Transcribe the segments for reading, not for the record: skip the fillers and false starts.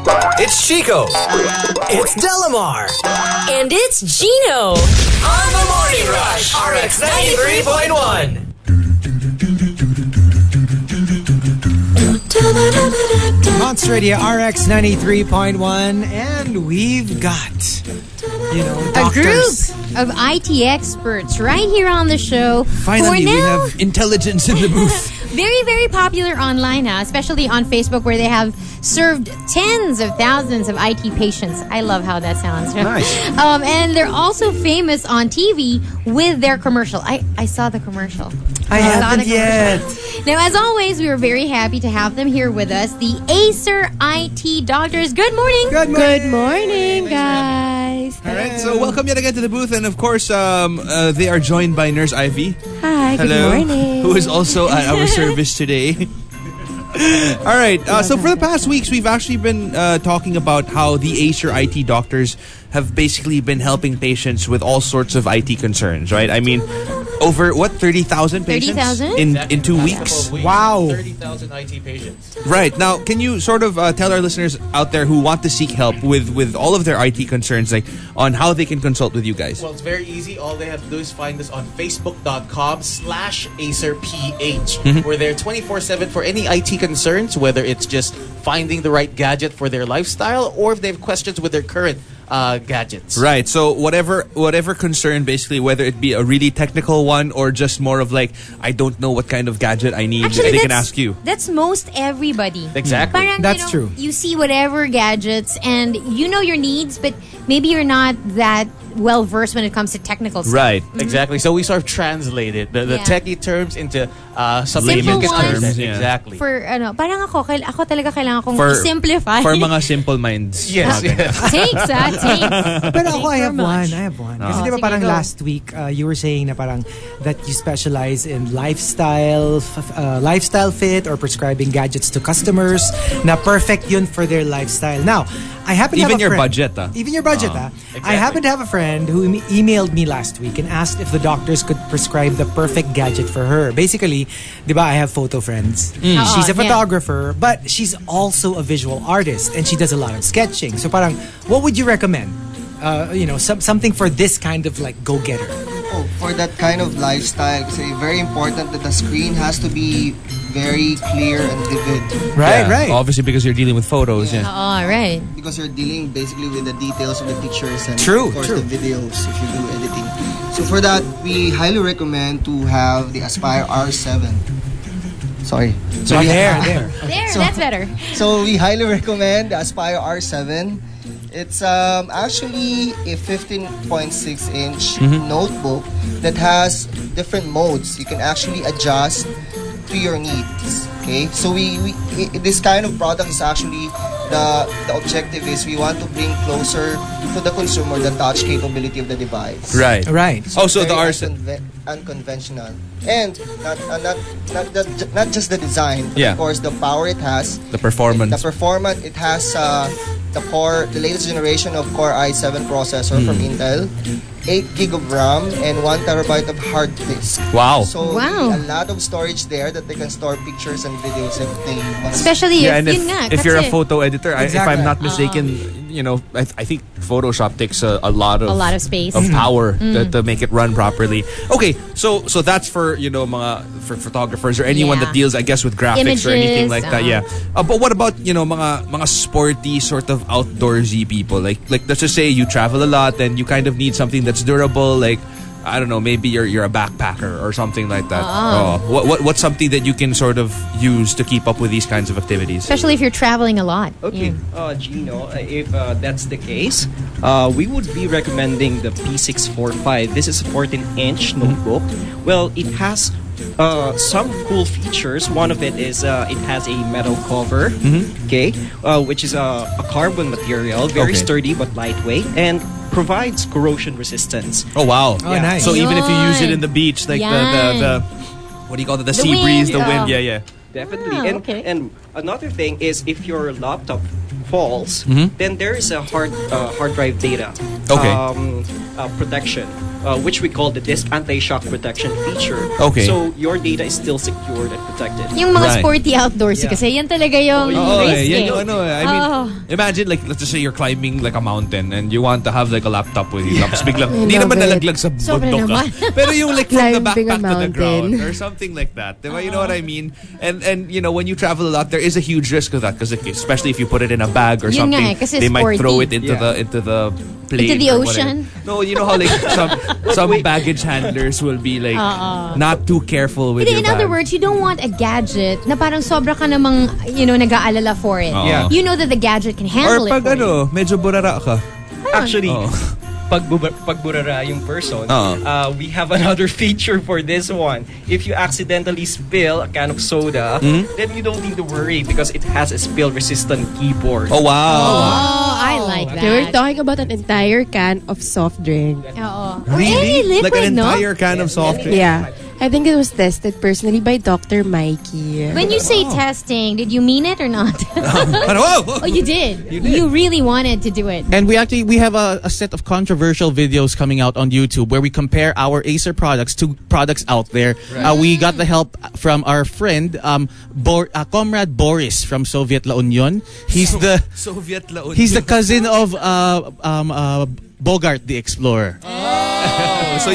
It's Chico. It's Delamar. And it's Gino. On the Morning Rush, RX 93.1. Monster Radio RX 93.1, and we've got, a group doctors. of IT experts right here on the show. Finally, we have intelligence in the booth. Very, very popular online, especially on Facebook, where they have served tens of thousands of IT patients. I love how that sounds. Nice. And they're also famous on TV with their commercial. I saw the commercial. I haven't yet. Now, as always, we were very happy to have them here with us, the Acer I.T Doctors. Good morning. Good morning. Good morning, guys. All right, so welcome yet again to the booth, and of course, they are joined by Nurse Ivy. Hi, Hello, good morning. who is also at our service today. All right, so for the past weeks, we've actually been talking about how the Acer I.T Doctors have basically been helping patients with all sorts of IT concerns, right? I mean, over, 30,000 patients? 30,000? In 2 weeks? Wow. 30,000 IT patients. Right. Now, can you sort of tell our listeners out there who want to seek help with all of their IT concerns, like on how they can consult with you guys? Well, it's very easy. All they have to do is find us on facebook.com/AcerPH. We're there 24/7 for any IT concerns, whether it's just finding the right gadget for their lifestyle or if they have questions with their current gadgets. Right. So whatever concern, basically, whether it be a really technical one or just more of like, I don't know what kind of gadget I need, Actually, they can ask you. That's most everybody. Exactly. Parang, That's true. You see whatever gadgets and you know your needs, but maybe you're not that well versed when it comes to technical stuff. Right. Exactly. So we sort of translated the Yeah. techie terms into some Simple layman's ones. terms. Yeah. Exactly. For parang ako talaga kailangan kong For- simplify. For mga simple minds. Yes. Takes. Pero ako, I have much. one. Kasi Oh, di ba sige, parang go. last week, you were saying na parang that you specialize in lifestyle fit or prescribing gadgets to customers na perfect yun for their lifestyle. Now, I happen to Even have a your friend. budget, Even your budget, I happen to have a friend who emailed me last week and asked if the doctors could prescribe the perfect gadget for her. Basically, di ba, I have photo friends. She's a photographer, but she's also a visual artist and she does a lot of sketching. So parang, what would you recommend? Something for this kind of like go-getter. Oh, for that kind of lifestyle, it's very important that the screen has to be very clear and vivid. Right, right. Obviously, because you're dealing with photos. Yeah. Oh, right. Because you're dealing basically with the details of the pictures and True, of course true. the videos if you do editing. So for that, we highly recommend to have the Aspire R7. Sorry. So there. There, that's better. So we highly recommend the Aspire R7. It's actually a 15.6-inch notebook that has different modes. You can actually adjust to your needs. Okay, so this kind of product is actually the objective is we want to bring closer to the consumer the touch capability of the device. Right. Right. Oh, so the Very R7. unconventional, and not just the design, but Yeah. of course the power it has, The performance. it has the latest generation of Core i7 processor from Intel, 8 gig of RAM, and 1 terabyte of hard disk. Wow. So Wow. a lot of storage there that they can store pictures and videos if they want. Especially Yeah, and if, yun nga, if you're a kasi photo editor, if Exactly. I'm not mistaken, I think Photoshop takes a lot of space. of power to make it run properly. Okay, so that's for for photographers or anyone Yeah. that deals, I guess, with graphics or anything Images, like that. Yeah. But what about mga sporty sort of outdoorsy people? Like let's just say you travel a lot and you kind of need something that's durable. Like, I don't know, maybe you're a backpacker or something like that. What's something that you can sort of use to keep up with these kinds of activities? Especially if you're traveling a lot. Okay, Gino, if that's the case, we would be recommending the P645. This is a 14-inch notebook. Well, it has some cool features. One of it is it has a metal cover, okay, which is a carbon material, very sturdy but lightweight, and provides corrosion resistance. Oh wow! Oh, nice. So even if you use it Yun. in the beach, like the Yan. what do you call it? The The sea breeze, the wind, wind. Yeah. Definitely. Ah, and okay. and another thing is if your laptop falls, then there is a hard drive data Okay. protection. which we call the disk anti-shock protection feature. Okay. So your data is still secured and protected. Yung mga Right. sporty outdoorsy kasi yan talaga yung risk yeah, eh. I mean, imagine like let's just say you're climbing like a mountain and you want to have like a laptop with you. Tapos biglang hindi love naman it. nalaglag sa Sobra bundok ka. naman. Pero yung like from the Climbing a backpack to the ground mountain. or something like that. Diba? You know what I mean? And you know when you travel a lot, there is a huge risk of that because especially if you put it in a bag or Yun nga something, eh, kasi they might sporty. throw it into the plane Into the or ocean? whatever. No, you know how like some baggage handlers will be like not too careful with your In other bag. words, you don't want a gadget na parang sobra ka namang, nag-aalala for it. Yeah. You know that the gadget can Or handle it pag for you. medyo burara ka. Actually, pagburara yung person, we have another feature for this one. If you accidentally spill a can of soda, then you don't need to worry because it has a spill-resistant keyboard. Oh wow. Oh, I like that. They were talking about an entire can of soft drink. Oo. Or any liquid, Like an no? entire can of soft drink? Yeah. I think it was tested personally by Dr. Mikey. When you say testing, did you mean it or not? Whoa. Oh, you did. You really wanted to do it. And we have a set of controversial videos coming out on YouTube where we compare our Acer products to products out there. We got the help from our friend, Comrade Boris from Soviet La Union. He's Soviet La Union. he's the cousin of Bogart the Explorer. So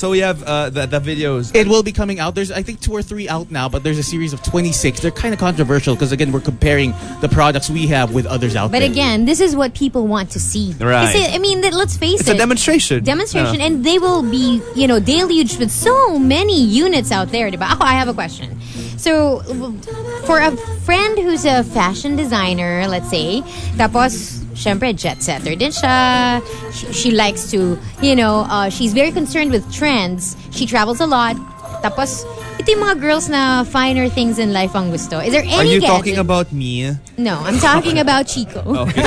we have the videos. It will be coming out. There's I think 2 or 3 out now, but there's a series of 26. They're kind of controversial because again we're comparing the products we have with others out But there. again, this is what people want to see. Right. Kasi, I mean, let's face It's it. a demonstration. And they will be, deluged with so many units out there. Diba? Ako, I have a question. So, for a friend who's a fashion designer, let's say, tapos, syempre, jet setter din siya. She likes to, she's very concerned with trends. She travels a lot. Tapos, ito yung mga girls na finer things in life ang gusto. Is there any Are you gadget? talking about me? No, I'm talking about Chico. Okay.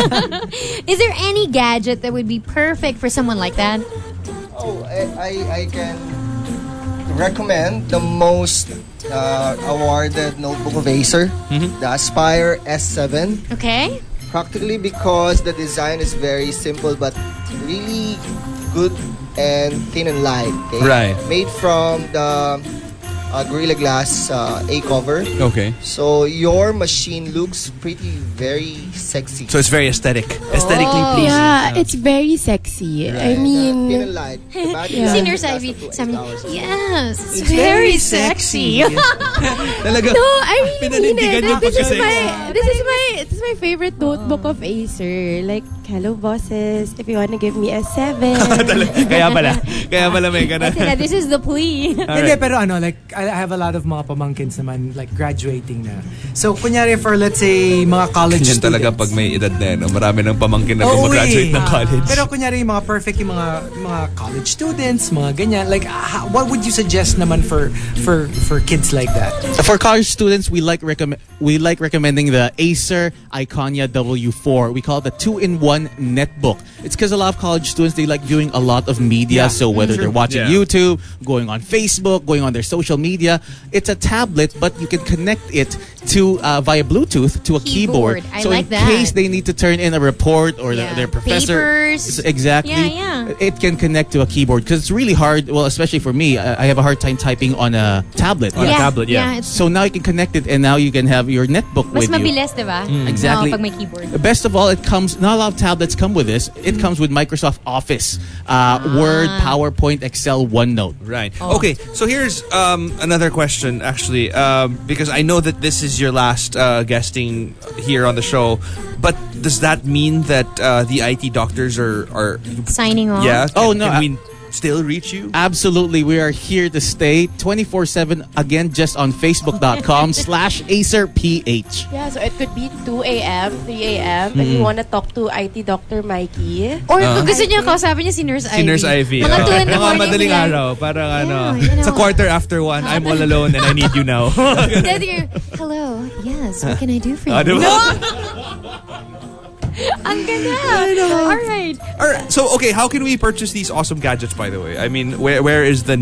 Is there any gadget that would be perfect for someone like that? Oh, I can recommend the most awarded notebook of Acer, the Aspire S7. Okay. Practically because the design is very simple but really good and thin and light. Okay? Right. Made from the Gorilla Glass A cover. Okay. So your machine looks very sexy. So it's very aesthetically pleasing. Yeah, it's very sexy. I mean, thin and light. The battery Yeah. Si lasts Nurse up Ivy, to 8 sabi niya, hours. yes, it's very sexy. Talaga. no, I really mean Pinanindigan it. yung pagka-sexy. This is my favorite notebook of Acer. Like, hello bosses, if you want to give me a 7. Kaya pala may ganun. Kasi this is the plea. Hindi, pero like, I have a lot of mga pamangkins naman, like, graduating na. So, kunyari for, let's say, mga college Yan students. talaga pag may edad na yan. Marami ng pamangkin na Oo, gumagraduate ng college. Pero kunyari yung mga perfect yung mga college students, mga ganyan. Like, what would you suggest naman for kids like that? For college students, we like recommending the Acer Iconia W4. We call it the 2-in-1 netbook. It's because a lot of college students, they like viewing a lot of media. Yeah, so whether they're watching Yeah. YouTube, going on Facebook, going on their social media, it's a tablet, but you can connect it to via Bluetooth to a keyboard. I so like in that. case they need to turn in a report or Yeah. their professor, Papers. exactly, Yeah. it can connect to a keyboard because it's really hard. Well, especially for me, I have a hard time typing on a tablet. On a tablet, yeah. It's So now you can connect it, and now you can have your netbook mas with you. mabilis, diba? Exactly. Pag may keyboard. Best of all, it comes. Not a lot of tablets come with this. It comes with Microsoft Office, Word, PowerPoint, Excel, OneNote. Right. Okay. So here's another question, actually, because I know that this is your last guesting here on the show. But does that mean that the IT doctors are Signing off. yeah? Oh, no, Can we still reach you? Absolutely, we are here to stay 24/7. Again, just on Facebook.com/AcerPH. Yeah, so it could be 2 a.m., 3 a.m. and you want to talk to IT Dr. Mikey. Or kung gusto niya kausapin niya si Nurse Ivy. Si Nurse Ivy. Mga 2 in the Mga morning. madaling sila. araw. Parang you know. sa quarter after 1, I'm all alone and I need you now. Then you're, hello, yes, what can I do for you? Diba? Ang ganda. All right. Alright, so okay, how can we purchase these awesome gadgets, by the way? I mean, where is the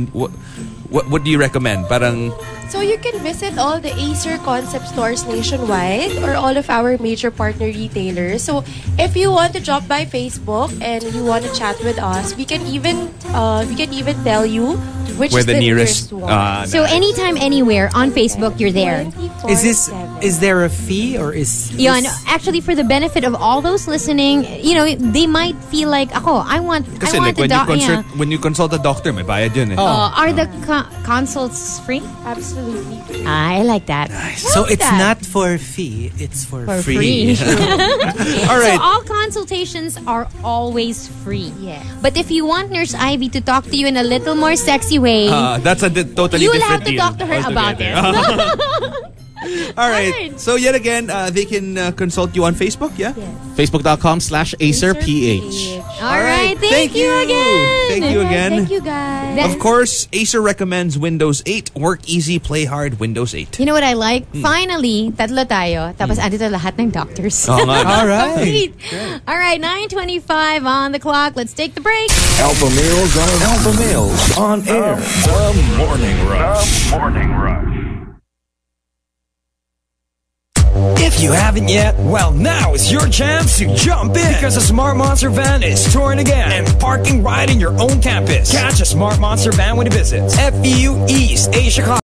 what do you recommend? Parang So you can visit all the Acer concept stores nationwide or all of our major partner retailers. So if you want to drop by Facebook and you want to chat with us, we can even tell you which where is the nearest. one. So anytime, anywhere on Facebook, you're there. 24/7. Is there a fee or is... Yeah, no, actually, for the benefit of all those listening, they might feel like, I want Kasi like when you consult a doctor, may bayad yun eh. Are the consults free? Absolutely free. I like that. So it's not for fee, it's for free. All right. So all consultations are always free. Yes. But if you want Nurse Ivy to talk to you in a little more sexy way, that's a totally you will different have to deal talk to her about it. All right. So yet again, they can consult you on Facebook, yeah? Facebook.com/AcerPH. All right. Thank you again. Thank you again. Thank you, guys. Of course, Acer recommends Windows 8. Work easy, play hard, Windows 8. You know what I like? Finally, tatlo tayo. Tapos andito lahat ng doctors. Oo nga. All right. Complete. All right, 9:25 on the clock. Let's take the break. Alpha Males on air. The Morning Rush. If you haven't yet, well, now is your chance to jump in because a Smart Monster van is touring again and parking right in your own campus. Catch a Smart Monster van when it visits FEU East Asia.